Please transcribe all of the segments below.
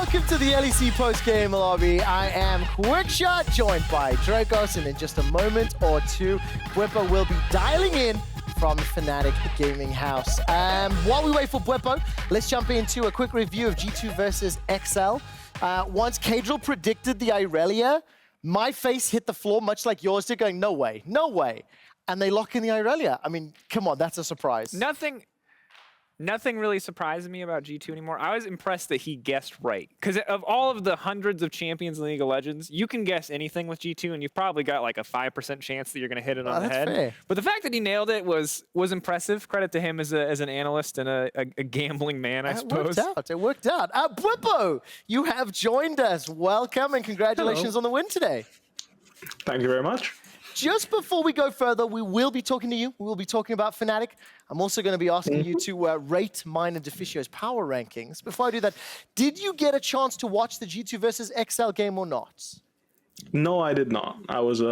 Welcome to the LEC post-game lobby. I am Quickshot, joined by Drakos, and in just a moment or two, Bwipo will be dialing in from Fnatic Gaming House. While we wait for Bwipo, let's jump into a quick review of G2 versus XL. Once Kadril predicted the Irelia, my face hit the floor much like yours did, going, no way, no way. And they lock in the Irelia. I mean, come on, that's a surprise. Nothing really surprised me about G2 anymore. I was impressed that he guessed right. Because of all of the hundreds of champions in League of Legends, you can guess anything with G2, and you've probably got like a 5% chance that you're going to hit it on the head. Fair. But the fact that he nailed it was impressive. Credit to him as an analyst and a gambling man, I suppose. It worked out. Bwipo, you have joined us. Welcome and congratulations on the win today. Thank you very much. Just before we go further, we will be talking to you. We will be talking about Fnatic. I'm also going to be asking you to rate mine and Deficio's power rankings. Before I do that, did you get a chance to watch the G2 versus XL game or not? No, I did not. I was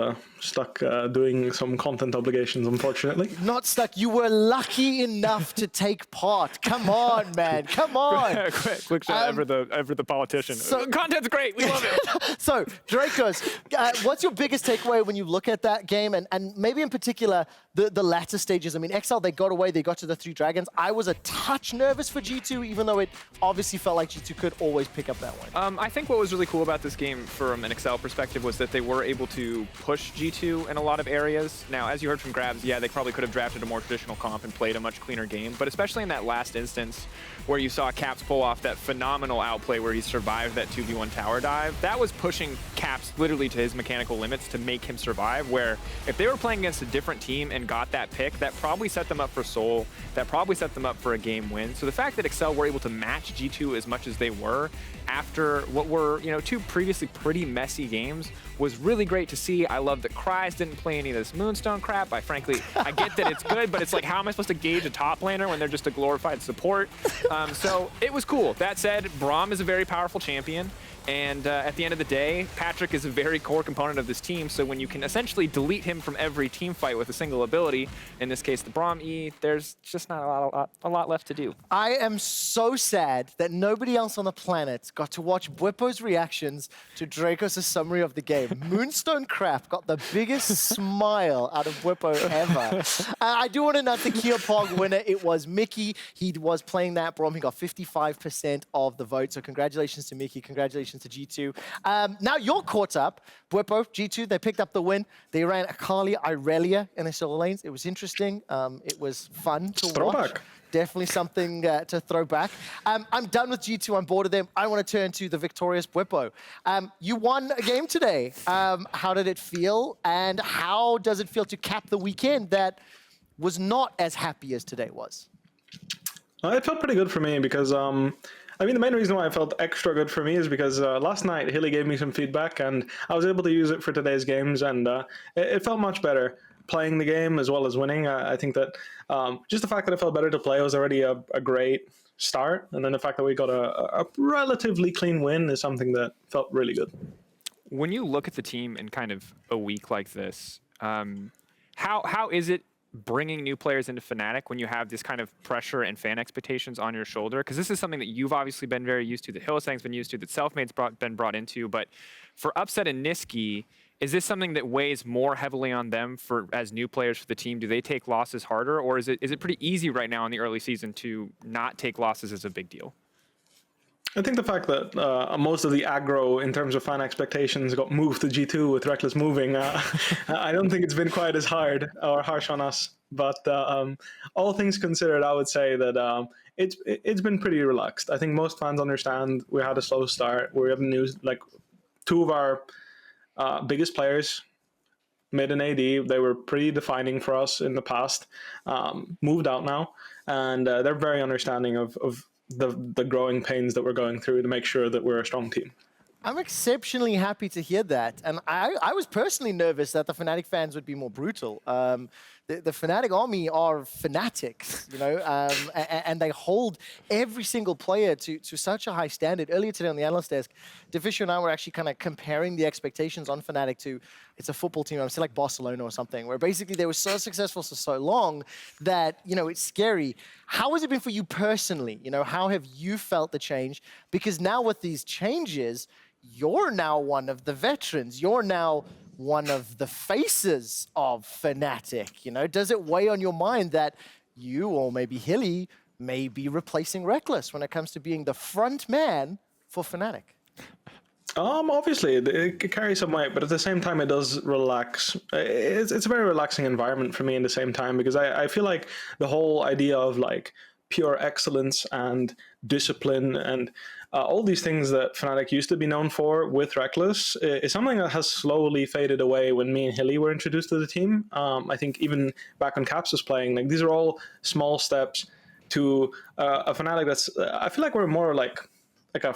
stuck doing some content obligations, unfortunately. Not stuck. You were lucky enough to take part. Come on, man. Come on. Quickshot, ever the politician. So, content's great. We love it. So, Drakos, what's your biggest takeaway when you look at that game? And maybe in particular, the latter stages. I mean, XL, they got away. They got to the 3 dragons. I was a touch nervous for G2, even though it obviously felt like G2 could always pick up that one. I think what was really cool about this game from an XL perspective was that they were able to push G2 in a lot of areas. Now, as you heard from Grabs, yeah, they probably could have drafted a more traditional comp and played a much cleaner game, but especially in that last instance where you saw Caps pull off that phenomenal outplay where he survived that 2v1 tower dive, that was pushing Caps literally to his mechanical limits to make him survive, where if they were playing against a different team and got that pick, that probably set them up for Soul, that probably set them up for a game win. So the fact that Excel were able to match G2 as much as they were after what were, 2 previously pretty messy games was really great to see. I love that Cries didn't play any of this Moonstone crap. I get that it's good, but it's like, how am I supposed to gauge a top laner when they're just a glorified support? So it was cool. That said, Braum is a very powerful champion. And at the end of the day, Patrick is a very core component of this team. So when you can essentially delete him from every team fight with a single ability, in this case the Braum E, there's just not a lot left to do. I am so sad that nobody else on the planet got to watch Bwipo's reactions to Drakos' summary of the game. Moonstone crap got the biggest smile out of Bwipo ever. I do want to note the Kiopog winner. It was Mickey. He was playing that Braum. He got 55% of the vote. So congratulations to Mickey. Congratulations to G2. Now you're caught up. Bwipo, G2, they picked up the win. They ran Akali, Irelia in their solo lanes. It was interesting. It was fun to watch. Definitely something to throw back. I'm done with G2. I'm bored of them. I want to turn to the victorious Bwipo. You won a game today. How did it feel? And how does it feel to cap the weekend that was not as happy as today was? It felt pretty good for me because I mean, the main reason why it felt extra good for me is because last night Hilly gave me some feedback and I was able to use it for today's games, and it felt much better playing the game as well as winning. I think that just the fact that it felt better to play was already a great start, and then the fact that we got a relatively clean win is something that felt really good. When you look at the team in kind of a week like this, how is it bringing new players into Fnatic when you have this kind of pressure and fan expectations on your shoulder? Because this is something that you've obviously been very used to, that Hillsang's been used to, that Selfmade's been brought into. But for Upset and Niski, is this something that weighs more heavily on them as new players for the team? Do they take losses harder, or is it pretty easy right now in the early season to not take losses as a big deal? I think the fact that most of the aggro in terms of fan expectations got moved to G2 with Reckless moving, I don't think it's been quite as hard or harsh on us. But all things considered, I would say that it's been pretty relaxed. I think most fans understand we had a slow start. We have news, like 2 of our biggest players, mid and AD, they were pretty defining for us in the past, moved out now, and they're very understanding of the growing pains that we're going through to make sure that we're a strong team. I'm exceptionally happy to hear that. And I was personally nervous that the Fnatic fans would be more brutal. The Fnatic army are fanatics, and they hold every single player to such a high standard. Earlier today on the analyst desk, Deficio and I were actually kind of comparing the expectations on Fnatic to it's a football team. I'm saying like Barcelona or something, where basically they were so successful for so long that, you know, it's scary. How has it been for you personally? You know, how have you felt the change? Because now with these changes, you're now one of the veterans. You're now one of the faces of Fnatic. You know, does it weigh on your mind that you or maybe Hilly may be replacing Reckless when it comes to being the front man for Fnatic? Obviously, it carries some weight, but at the same time, it does relax. It's a very relaxing environment for me in the same time, because I feel like the whole idea of like pure excellence and discipline and all these things that Fnatic used to be known for with Reckless is something that has slowly faded away when me and Hilly were introduced to the team. I think even back when Caps was playing, like these are all small steps to a Fnatic that's, I feel like we're more like a,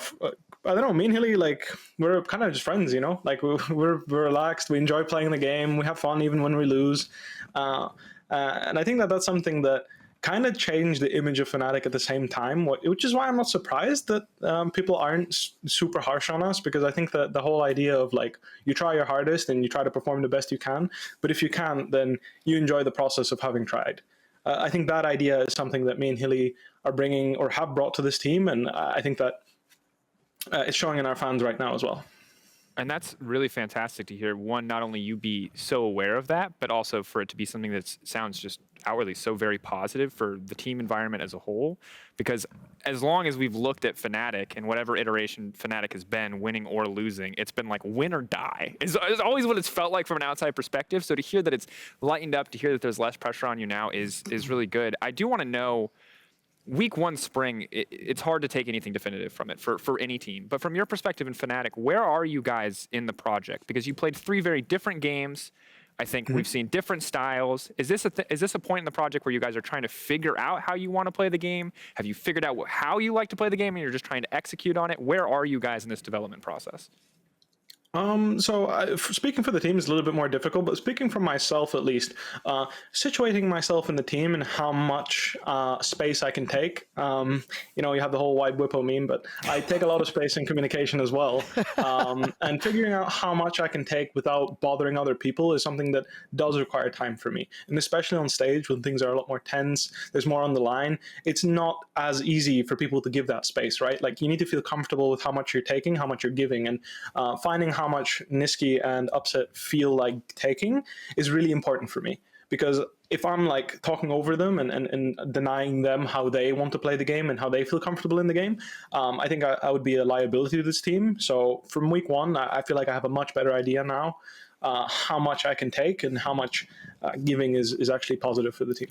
I don't know, me and Hilly, like, we're kind of just friends, you know? Like, we're relaxed, we enjoy playing the game, we have fun even when we lose. And I think that that's something that kind of changed the image of Fnatic at the same time, which is why I'm not surprised that people aren't super harsh on us, because I think that the whole idea of, like, you try your hardest and you try to perform the best you can, but if you can't, then you enjoy the process of having tried. I think that idea is something that me and Hilly are bringing or have brought to this team, and I think that it's showing in our fans right now as well. And that's really fantastic to hear. One, not only you be so aware of that, but also for it to be something that sounds just outwardly so very positive for the team environment as a whole. Because as long as we've looked at Fnatic and whatever iteration Fnatic has been, winning or losing, it's been like win or die. It's always what it's felt like from an outside perspective. So to hear that it's lightened up, to hear that there's less pressure on you now is really good. I do want to know, Week 1 spring, it's hard to take anything definitive from it for any team. But from your perspective in Fnatic, where are you guys in the project? Because you played 3 very different games. I think we've seen different styles. Is this a point in the project where you guys are trying to figure out how you want to play the game? Have you figured out how you like to play the game and you're just trying to execute on it? Where are you guys in this development process? Speaking for the team is a little bit more difficult, but speaking for myself at least, situating myself in the team and how much space I can take. You know, you have the whole wide Bwipo meme, but I take a lot of space in communication as well. And figuring out how much I can take without bothering other people is something that does require time for me. And especially on stage when things are a lot more tense, there's more on the line, it's not as easy for people to give that space, right? Like, you need to feel comfortable with how much you're taking, how much you're giving, and finding how much Nisqy and Upset feel like taking is really important for me. Because if I'm like talking over them and denying them how they want to play the game and how they feel comfortable in the game, I think I would be a liability to this team. So from week 1, I feel like I have a much better idea now how much I can take and how much giving is actually positive for the team.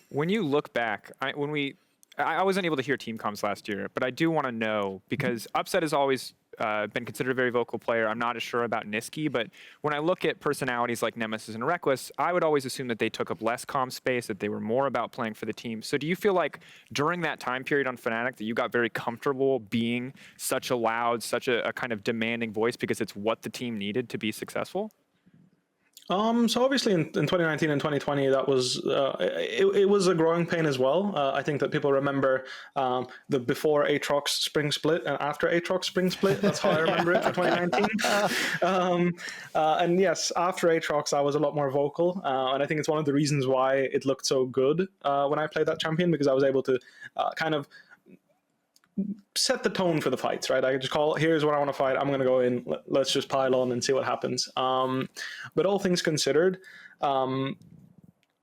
When you look back, I wasn't able to hear team comms last year, but I do want to know, because Upset has always been considered a very vocal player. I'm not as sure about Nisqy, but when I look at personalities like Nemesis and Reckless, I would always assume that they took up less comm space, that they were more about playing for the team. So do you feel like during that time period on Fnatic that you got very comfortable being such a loud, such a kind of demanding voice because it's what the team needed to be successful? So obviously in 2019 and 2020, that was it was a growing pain as well. I think that people remember the before Aatrox spring split and after Aatrox spring split. That's how I remember it for 2019. And yes, after Aatrox, I was a lot more vocal, and I think it's one of the reasons why it looked so good when I played that champion, because I was able to kind of set the tone for the fights, right? I could just call, here's what I want to fight, I'm going to go in, let's just pile on and see what happens. But all things considered, I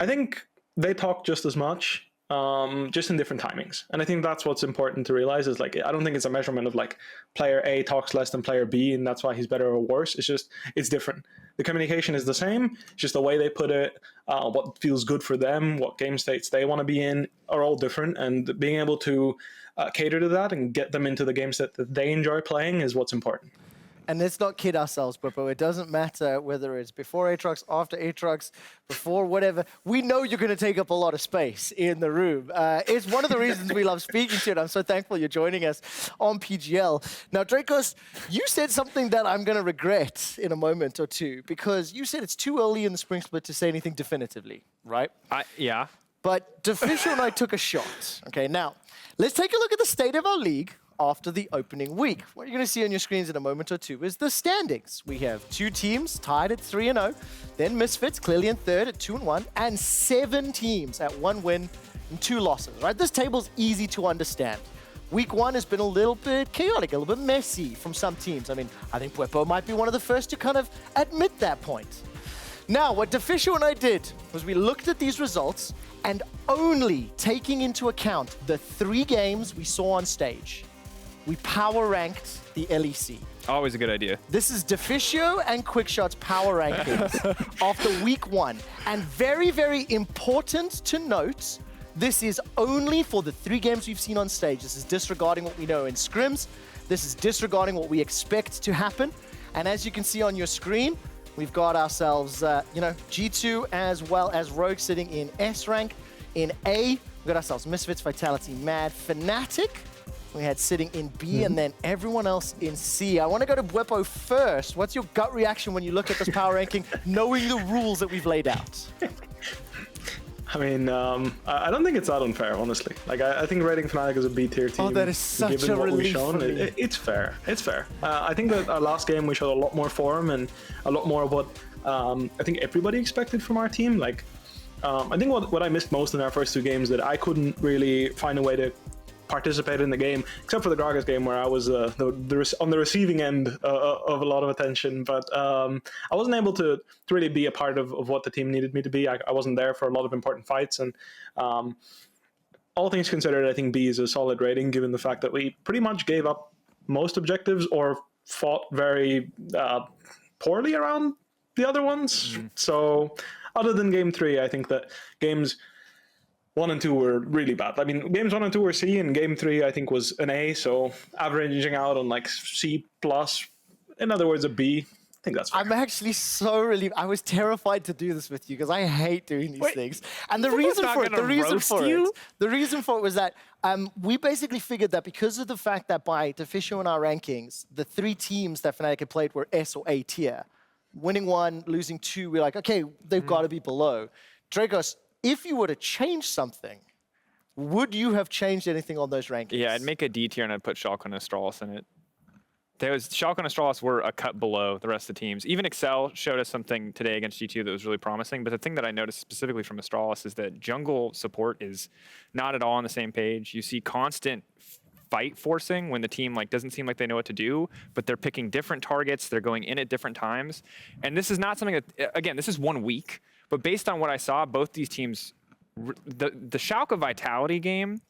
think they talk just as much, just in different timings. And I think that's what's important to realize is, like, I don't think it's a measurement of like player A talks less than player B and that's why he's better or worse. It's just, it's different. The communication is the same, it's just the way they put it, what feels good for them, what game states they want to be in are all different. And being able to cater to that and get them into the games that they enjoy playing is what's important. And let's not kid ourselves, Bwipo. It doesn't matter whether it's before Aatrox, after Aatrox, before whatever. We know you're going to take up a lot of space in the room. It's one of the reasons we love speaking to you, and I'm so thankful you're joining us on PGL. Now, Drakos, you said something that I'm going to regret in a moment or two, because you said it's too early in the spring split to say anything definitively, right? Yeah. But Deficio and I took a shot. Okay, now, let's take a look at the state of our league after the opening week. What you're going to see on your screens in a moment or two is the standings. We have 2 teams tied at 3-0, then Misfits clearly in third at 2-1, and 7 teams at 1 win and 2 losses, right? This table's easy to understand. Week 1 has been a little bit chaotic, a little bit messy from some teams. I mean, I think Bwipo might be one of the first to kind of admit that point. Now, what Deficio and I did was we looked at these results and only taking into account the 3 games we saw on stage, we power ranked the LEC. Always a good idea. This is Deficio and Quickshot's power rankings after week 1. And very, very important to note, this is only for the 3 games we've seen on stage. This is disregarding what we know in scrims. This is disregarding what we expect to happen. And as you can see on your screen, we've got ourselves, G2 as well as Rogue sitting in S rank. In A, we've got ourselves Misfits, Vitality, Mad, Fnatic. We had sitting in B, and then everyone else in C. I want to go to Bwipo first. What's your gut reaction when you look at this power ranking, knowing the rules that we've laid out? I mean, I don't think it's that unfair, honestly. Like, I think rating Fnatic as a B-tier team, Oh, that is such given a what we've relief shown, for me. it's fair. It's fair. I think that our last game we showed a lot more form and a lot more of what I think everybody expected from our team. Like, I think what I missed most in our first 2 games that I couldn't really find a way to participate in the game, except for the Drakos game where I was on the receiving end of a lot of attention, but I wasn't able to really be a part of what the team needed me to be. I wasn't there for a lot of important fights, and all things considered, I think B is a solid rating given the fact that we pretty much gave up most objectives or fought very poorly around the other ones. So other than game 3, I think that games 1 and 2 were really bad. I mean, games 1 and 2 were C, and game 3 I think was an A, so averaging out on like C+, in other words, a B. I think that's fair. I'm actually so relieved. I was terrified to do this with you because I hate doing these things. And the reason for it was that we basically figured that because of the fact that by Deficio and our rankings, the 3 teams that Fnatic had played were S or A tier. Winning 1, losing 2, we're like, okay, they've got to be below. Drakos, if you were to change something, would you have changed anything on those rankings? Yeah, I'd make a D tier and I'd put Schalke and Astralis in it. Schalke and Astralis were a cut below the rest of the teams. Even Excel showed us something today against G2 that was really promising, but the thing that I noticed specifically from Astralis is that jungle support is not at all on the same page. You see constant fight forcing when the team doesn't seem like they know what to do, but they're picking different targets, they're going in at different times. And this is not something that, again, this is 1 week, but based on what I saw, both these teams, the Schalke Vitality game,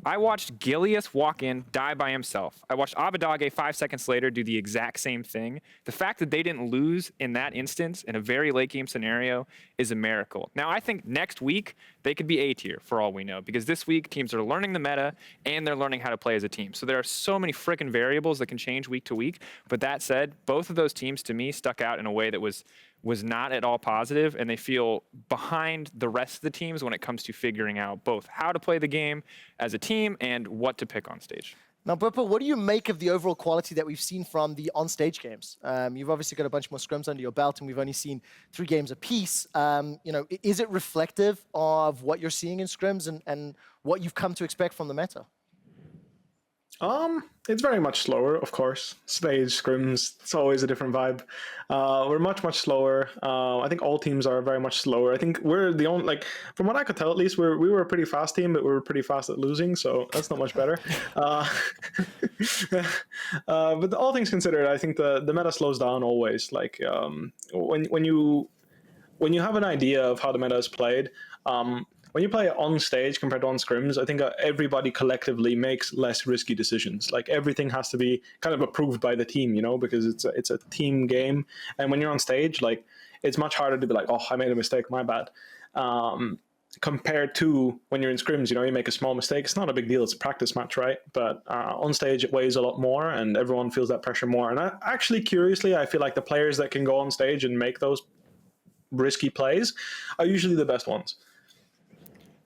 I watched Gilius walk in, die by himself. I watched Abadage 5 seconds later do the exact same thing. The fact that they didn't lose in that instance in a very late game scenario is a miracle. Now, I think next week they could be A tier for all we know, because this week teams are learning the meta and they're learning how to play as a team. So there are so many freaking variables that can change week to week. But that said, both of those teams to me stuck out in a way that was not at all positive, and they feel behind the rest of the teams when it comes to figuring out both how to play the game as a team and what to pick on stage. Now, Bwipo, what do you make of the overall quality that we've seen from the on-stage games? You've obviously got a bunch more scrims under your belt, and we've only seen 3 games apiece. Is it reflective of what you're seeing in scrims and what you've come to expect from the meta? It's very much slower, of course. Stage scrims, it's always a different vibe. We're much slower. I think all teams are very much slower. I think we're the only, from what I could tell at least, we were a pretty fast team, but we were pretty fast at losing, so that's not much better. But all things considered, I think the meta slows down always. When you have an idea of how the meta is played, when you play on stage compared to on scrims, I think everybody collectively makes less risky decisions. Like, everything has to be kind of approved by the team, because it's a team game. And when you're on stage, it's much harder to be like, oh, I made a mistake, my bad. Compared to when you're in scrims, you make a small mistake. It's not a big deal. It's a practice match, right? But on stage, it weighs a lot more, and everyone feels that pressure more. And curiously, I feel like the players that can go on stage and make those risky plays are usually the best ones.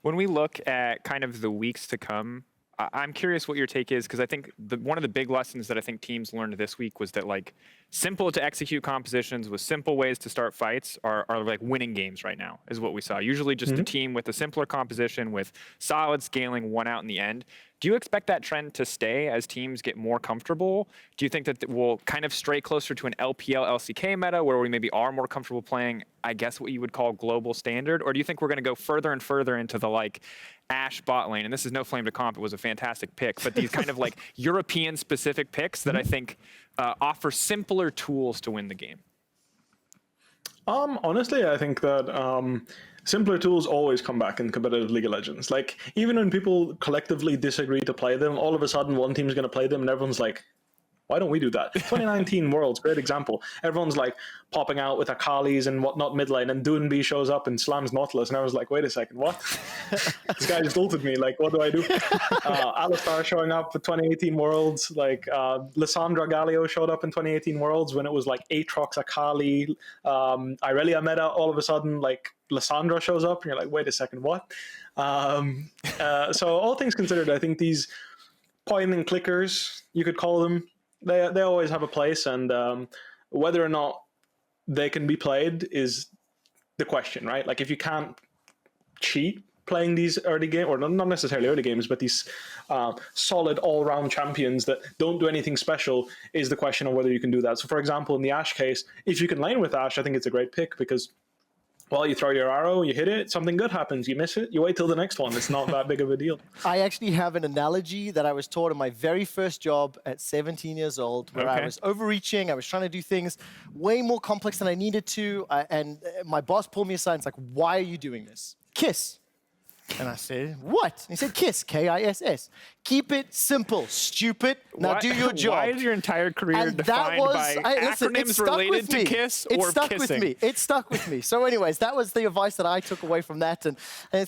When we look at kind of the weeks to come, I'm curious what your take is, because I think one of the big lessons that I think teams learned this week was that simple to execute compositions with simple ways to start fights are like winning games right now, is what we saw. Usually just a team with a simpler composition with solid scaling won out in the end. Do you expect that trend to stay as teams get more comfortable? Do you think that we'll kind of stray closer to an LPL, LCK meta where we maybe are more comfortable playing, I guess, what you would call global standard? Or do you think we're going to go further and further into the like Ashe bot lane? And this is no flame to comp, it was a fantastic pick, but these kind of like European specific picks that I think offer simpler tools to win the game. Honestly, I think that simpler tools always come back in competitive League of Legends. Like, even when people collectively disagree to play them, all of a sudden one team's going to play them and everyone's like, why don't we do that? 2019 Worlds, great example. Everyone's like popping out with Akali's and whatnot mid lane, and Doonby shows up and slams Nautilus, and everyone's like, wait a second, what? This guy just ulted me, like, what do I do? Alistar showing up for 2018 Worlds, like Lissandra Galio showed up in 2018 Worlds when it was like Aatrox, Akali, Irelia meta, all of a sudden, like, Lissandra shows up, and you're like, wait a second, what? So all things considered, I think these point and clickers, you could call them, they always have a place, and whether or not they can be played is the question, right? Like, if you can't cheat playing these early games, or not necessarily early games, but these solid all-round champions that don't do anything special, is the question of whether you can do that. So, for example, in the Ashe case, if you can lane with Ashe, I think it's a great pick because, well, you throw your arrow, you hit it, something good happens, you miss it, you wait till the next one. It's not that big of a deal. I actually have an analogy that I was taught in my very first job at 17 years old, where I was overreaching, I was trying to do things way more complex than I needed to, and my boss pulled me aside and was like, why are you doing this? Kiss. And I said, what? And he said, KISS, K-I-S-S. Keep it simple, stupid. Now do your job. Why is your entire career defined by acronyms related to KISS or kissing? It stuck with me. It stuck with me. So anyways, that was the advice that I took away from that. And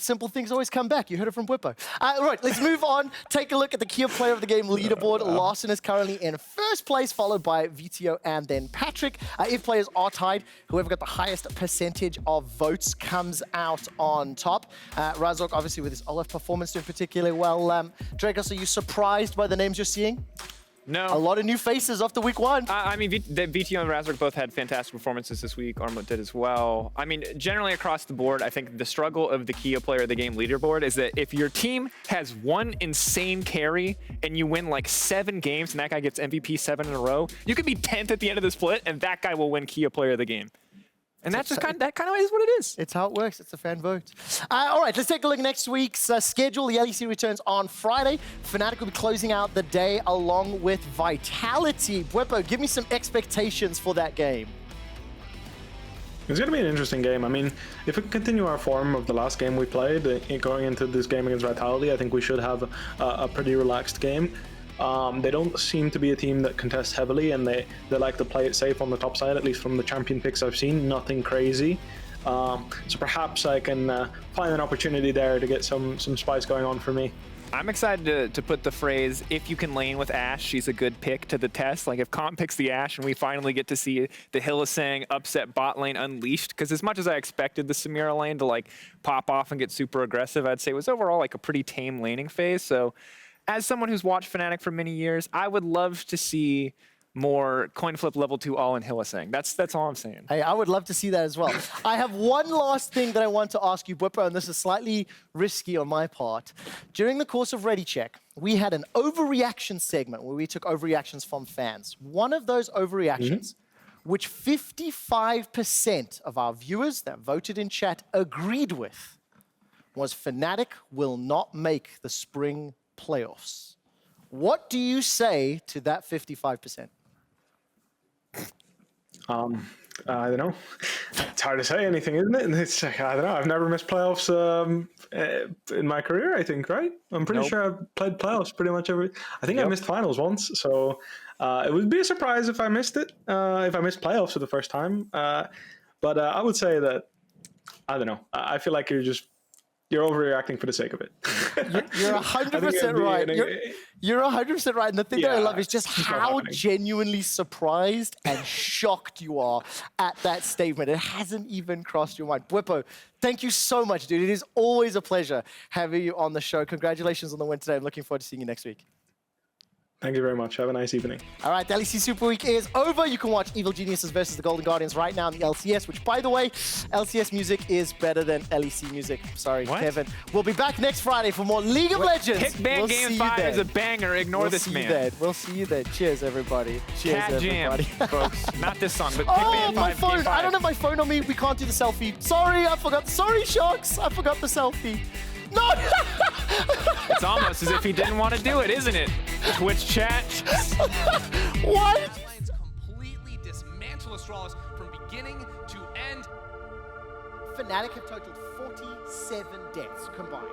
simple things always come back. You heard it from Bwipo. Right, let's move on. Take a look at the key player of the game leaderboard. Larson is currently in first place, followed by VTO and then Patrick. If players are tied, whoever got the highest percentage of votes comes out on top. Razork, obviously, with his Olaf performance doing particularly well. Drakos, are you surprised by the names you're seeing? No. A lot of new faces after week one. I mean, VTO and Razork both had fantastic performances this week. Armut did as well. I mean, generally across the board, I think the struggle of the Kia player of the game leaderboard is that if your team has one insane carry and you win like 7 games and that guy gets MVP 7 in a row, you could be 10th at the end of the split and that guy will win Kia player of the game. And that's just kind of is what it is. It's how it works. It's a fan vote. All right, let's take a look at next week's schedule. The LEC returns on Friday. Fnatic will be closing out the day along with Vitality. Bwipo, give me some expectations for that game. It's going to be an interesting game. I mean, if we continue our form of the last game we played, going into this game against Vitality, I think we should have a pretty relaxed game. They don't seem to be a team that contests heavily, and they like to play it safe on the top side, at least from the champion picks I've seen. Nothing crazy. So perhaps I can find an opportunity there to get some spice going on for me. I'm excited to put the phrase, if you can lane with Ashe, she's a good pick, to the test. Like, if Comp picks the Ashe and we finally get to see the Hylissang upset bot lane unleashed, because as much as I expected the Samira lane to like pop off and get super aggressive, I'd say it was overall like a pretty tame laning phase. So as someone who's watched Fnatic for many years, I would love to see more coin flip level 2 all in Hylissang. That's all I'm saying. Hey, I would love to see that as well. I have one last thing that I want to ask you, Bwipo, and this is slightly risky on my part. During the course of Ready Check, we had an overreaction segment where we took overreactions from fans. One of those overreactions, which 55% of our viewers that voted in chat agreed with, was Fnatic will not make the spring playoffs. What do you say to that 55%? I don't know. It's hard to say anything, isn't it? It's, I don't know. I've never missed playoffs in my career, I think, right? I'm pretty sure I've played playoffs pretty much every... I think I missed finals once, so it would be a surprise if I missed it, if I missed playoffs for the first time. But I would say that, I don't know. I feel like you're overreacting for the sake of it. You're 100% right. You're 100% right. And the thing that I love is just how genuinely surprised and shocked you are at that statement. It hasn't even crossed your mind. Bwipo, thank you so much, dude. It is always a pleasure having you on the show. Congratulations on the win today. I'm looking forward to seeing you next week. Thank you very much. Have a nice evening. All right, the LEC Super Week is over. You can watch Evil Geniuses versus the Golden Guardians right now in the LCS, which, by the way, LCS music is better than LEC music. Sorry, What? Kevin. We'll be back next Friday for more League of Legends. Pickban Game 5 is a banger. Ignore We'll this see you man. then. We'll see you then. Cheers, everybody. Cheers, Cat Jam, everybody. folks. Not this song, but Oh, Pickban my 5 phone. Game 5. I don't have my phone on me. We can't do the selfie. Sorry, I forgot. Sorry, Sharks. I forgot the selfie. No! It's almost as if he didn't want to do it, isn't it? Twitch chat. What? Completely dismantle Astralis from beginning to end. Fnatic have totaled 47 deaths combined.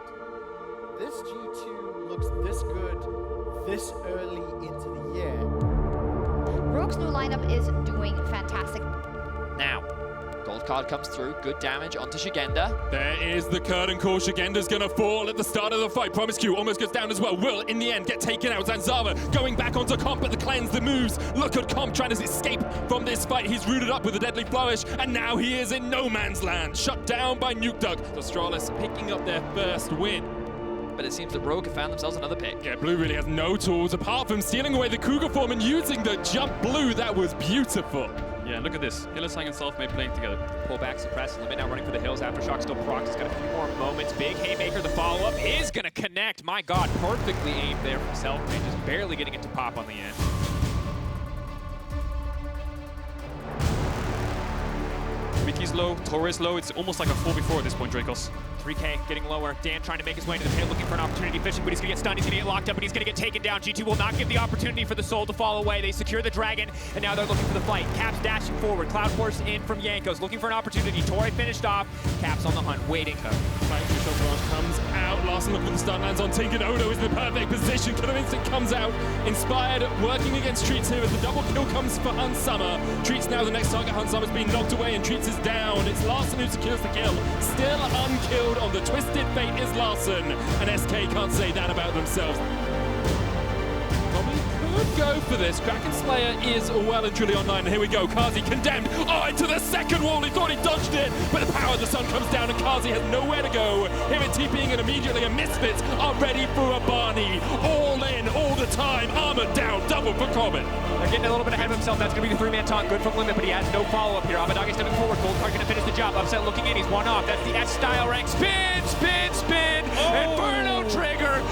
This G2 looks this good this early into the year. Rogue's new lineup is doing fantastic. Now, gold card comes through, good damage onto Shigenda. There is the curtain call. Shigenda's gonna fall at the start of the fight. Promise Q almost goes down as well. Will, in the end, get taken out. Zanzava going back onto Comp at the cleanse, the moves. Look at Comp trying to escape from this fight. He's rooted up with a deadly flourish, and now he is in no man's land. Shut down by Nuke Duck. Astralis picking up their first win. But it seems that Rogue have found themselves another pick. Yeah, Blue really has no tools apart from stealing away the Cougar form and using the jump Blue. That was beautiful. Yeah, look at this. Hillesang and Selfmade playing together. Pull back, suppress, limit now running for the hills. Aftershock still procs. He's got a few more moments. Big Haymaker, the follow-up is going to connect. My God, perfectly aimed there from Selfmade, just barely getting it to pop on the end. Mickey's low, Torres low. It's almost like a 4v4 at this point, Drakos. 3K getting lower. Dan trying to make his way into the pit, looking for an opportunity. Fishing, but he's going to get stunned. He's going to get locked up, and he's going to get taken down. G2 will not give the opportunity for the soul to fall away. They secure the dragon, and now they're looking for the fight. Caps dashing forward. Cloud Force in from Yankos, looking for an opportunity. Torre finished off. Caps on the hunt, waiting. Factory Shot Barrage comes out. Larson looking for the stun, lands on Tinker. Odo is in the perfect position. Killer Instinct comes out. Inspired, working against Treats here as the double kill comes for Hun Summer. Treats now the next target. Hun Summer's been knocked away, and Treats is down. It's Larson who secures the kill. Still unkilled on the Twisted Fate is Larson, and SK can't say that about themselves. Probably could go for this. Kraken Slayer is well and truly online, and here we go. Kazi condemned. Oh, into the second wall. He thought he dodged it, but the power of the sun comes down, and Kazi has nowhere to go. Him and TPing, and immediately a Misfits are ready for a Barney. All in, all the time. Armor down, double for Comet. They're getting a little bit ahead of himself. That's going to be the three-man taunt. Good from Limit, but he has no follow-up here. Abadage stepping forward. Gold card going to finish the job. Upset looking in. He's one off. That's the S-style rank. Spin, spin, spin. Oh. Inferno trigger.